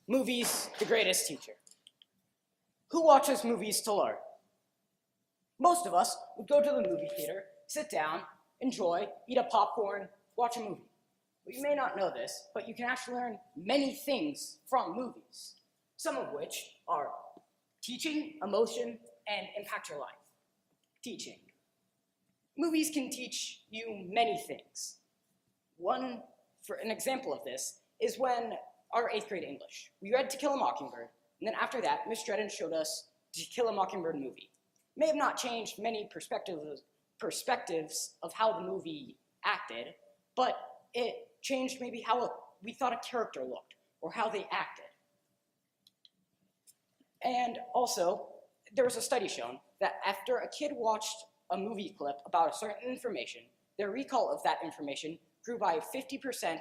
Movies, the greatest teacher. Who watches movies to learn? Most of us would go to the movie theater, sit down, enjoy, eat a popcorn, watch a movie. But you may not know this, but you can actually learn many things from movies, some of which are teaching, emotion, and impact your life. Teaching. Movies can teach you many things. For an example of this is when our 8th grade English. We read To Kill a Mockingbird, and then after that, Miss Dredden showed us To Kill a Mockingbird movie. It may have not changed many perspectives of how the movie acted, but it changed maybe how we thought a character looked, or how they acted. And also, there was a study shown that after a kid watched a movie clip about a certain information, their recall of that information grew by 50%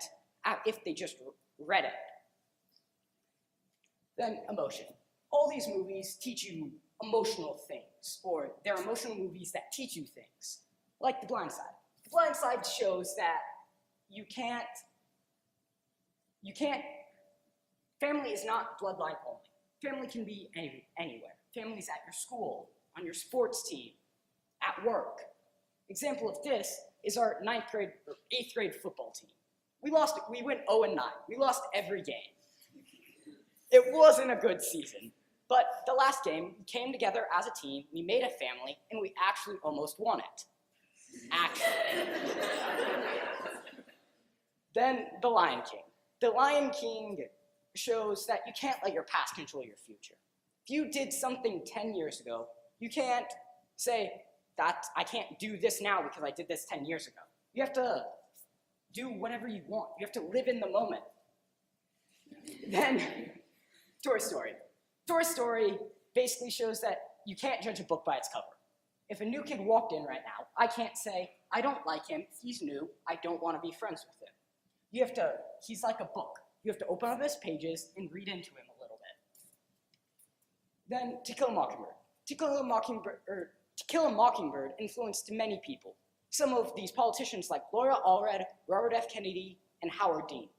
if they just read it. Then emotion. All these movies teach you emotional things, or they're emotional movies that teach you things, like The Blind Side. The Blind Side shows that family is not bloodline only. Family can be anywhere. Family's at your school, on your sports team, at work. Example of this is our 9th grade or 8th grade football team. We went 0-9. We lost every game. It wasn't a good season, but the last game, we came together as a team, we made a family, and we actually almost won it. Actually. Then The Lion King. The Lion King shows that you can't let your past control your future. If you did something 10 years ago, you can't say, that I can't do this now because I did this 10 years ago. You have to do whatever you want. You have to live in the moment. Then, Toy Story. Toy Story basically shows that you can't judge a book by its cover. If a new kid walked in right now, I can't say, I don't like him, he's new, I don't want to be friends with him. He's like a book. You have to open up his pages and read into him a little bit. Then, To Kill a Mockingbird. To Kill a Mockingbird influenced many people. Some of these politicians like Gloria Allred, Robert F. Kennedy, and Howard Dean.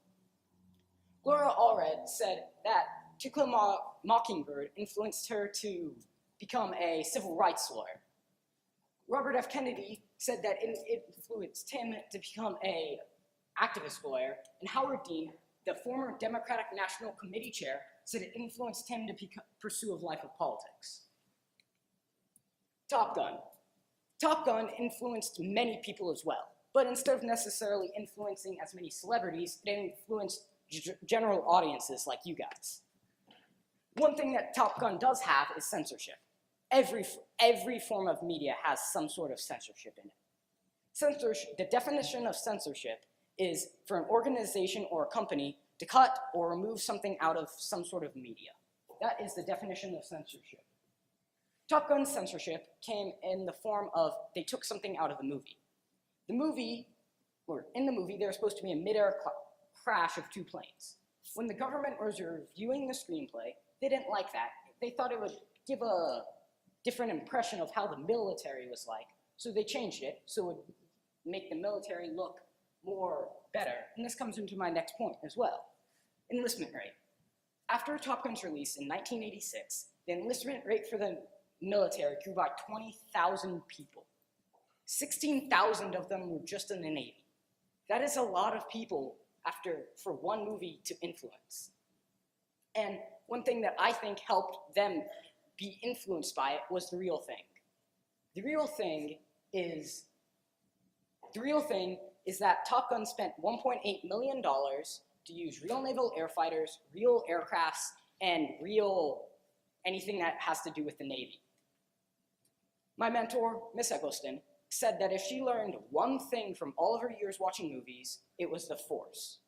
Gloria Allred said that To Kill a Mockingbird influenced her to become a civil rights lawyer. Robert F. Kennedy said that it influenced him to become an activist lawyer, and Howard Dean, the former Democratic National Committee chair, said it influenced him to pursue a life of politics. Top Gun. Top Gun influenced many people as well, but instead of necessarily influencing as many celebrities, it influenced general audiences like you guys. One thing that Top Gun does have is censorship. Every form of media has some sort of censorship in it. The definition of censorship is for an organization or a company to cut or remove something out of some sort of media. That is the definition of censorship. Top Gun censorship came in the form of they took something out of the movie. In the movie, there was supposed to be a mid-air crash of 2 planes. When the government was reviewing the screenplay, they didn't like that. They thought it would give a different impression of how the military was like, so they changed it so it would make the military look better. And this comes into my next point as well. Enlistment rate. After Top Gun's release in 1986, the enlistment rate for the military grew by 20,000 people. 16,000 of them were just in the Navy. That is a lot of people for one movie to influence. And one thing that I think helped them be influenced by it was The Real Thing. The real thing is that Top Gun spent $1.8 million to use real naval air fighters, real aircrafts, and anything that has to do with the Navy. My mentor, Miss Eggleston, said that if she learned one thing from all of her years watching movies, it was the Force.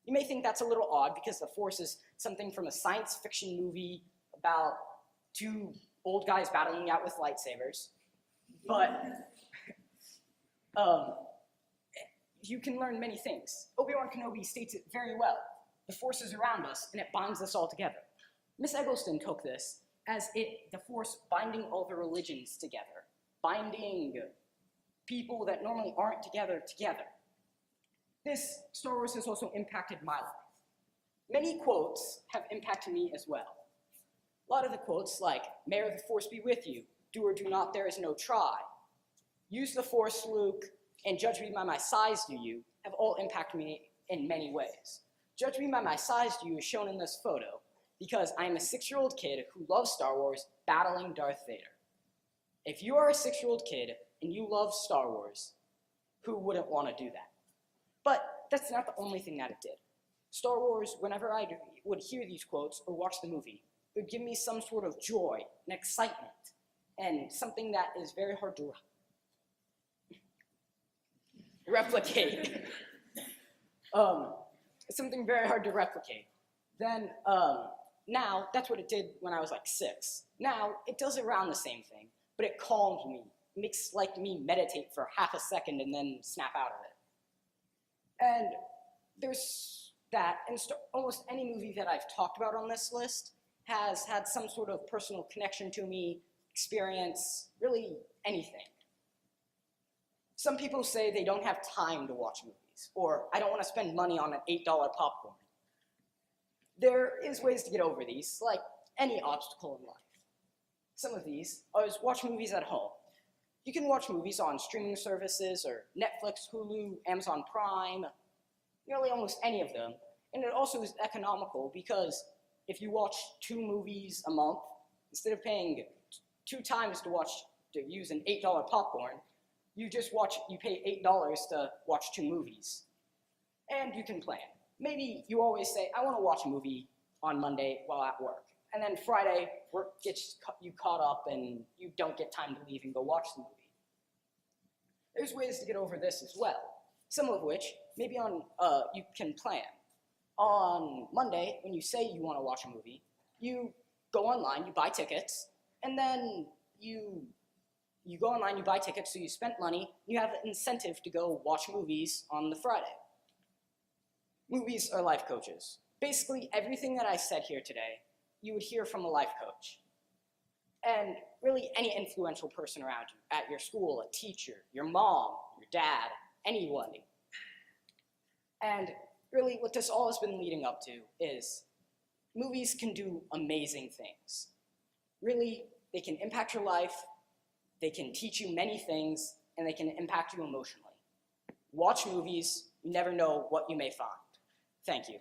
You may think that's a little odd because the Force is something from a science fiction movie about 2 old guys battling out with lightsabers, but you can learn many things. Obi-Wan Kenobi states it very well. The Force is around us, and it binds us all together. Miss Eggleston took this as the Force binding all the religions together, binding people that normally aren't together. This Star Wars has also impacted my life. Many quotes have impacted me as well. A lot of the quotes like, "May the force be with you," "Do or do not, there is no try," "Use the force, Luke," and "Judge me by my size, do you," have all impacted me in many ways. "Judge me by my size, do you" is shown in this photo because I am a 6-year-old kid who loves Star Wars battling Darth Vader. If you are a 6-year-old kid and you love Star Wars, who wouldn't want to do that? But that's not the only thing that it did. Star Wars, whenever I would hear these quotes or watch the movie, it would give me some sort of joy and excitement and something that is very hard to replicate. Something very hard to replicate. Then now, that's what it did when I was like 6. Now, it does around the same thing, but it calms me. It makes like me meditate for half a second and then snap out of it. And there's that, and almost any movie that I've talked about on this list has had some sort of personal connection to me, experience, really anything. Some people say they don't have time to watch movies, or I don't want to spend money on an $8 popcorn. There is ways to get over these, like any obstacle in life. Some of these is watch movies at home. You can watch movies on streaming services or Netflix, Hulu, Amazon Prime, nearly almost any of them. And it also is economical because if you watch 2 movies a month, instead of paying 2 times to use an $8 popcorn, you pay $8 to watch 2 movies. And you can plan. Maybe you always say, I want to watch a movie on Monday while at work. And then Friday, work gets you caught up and you don't get time to leave and go watch the movie. There's ways to get over this as well. Some of which, maybe you can plan. On Monday, when you say you want to watch a movie, you go online, you buy tickets, and then you go online, you buy tickets, so you spent money, you have an incentive to go watch movies on the Friday. Movies are life coaches. Basically, everything that I said here today, you would hear from a life coach. And really any influential person around you, at your school, a teacher, your mom, your dad, anyone. And really what this all has been leading up to is movies can do amazing things. Really, they can impact your life, they can teach you many things, and they can impact you emotionally. Watch movies, you never know what you may find. Thank you.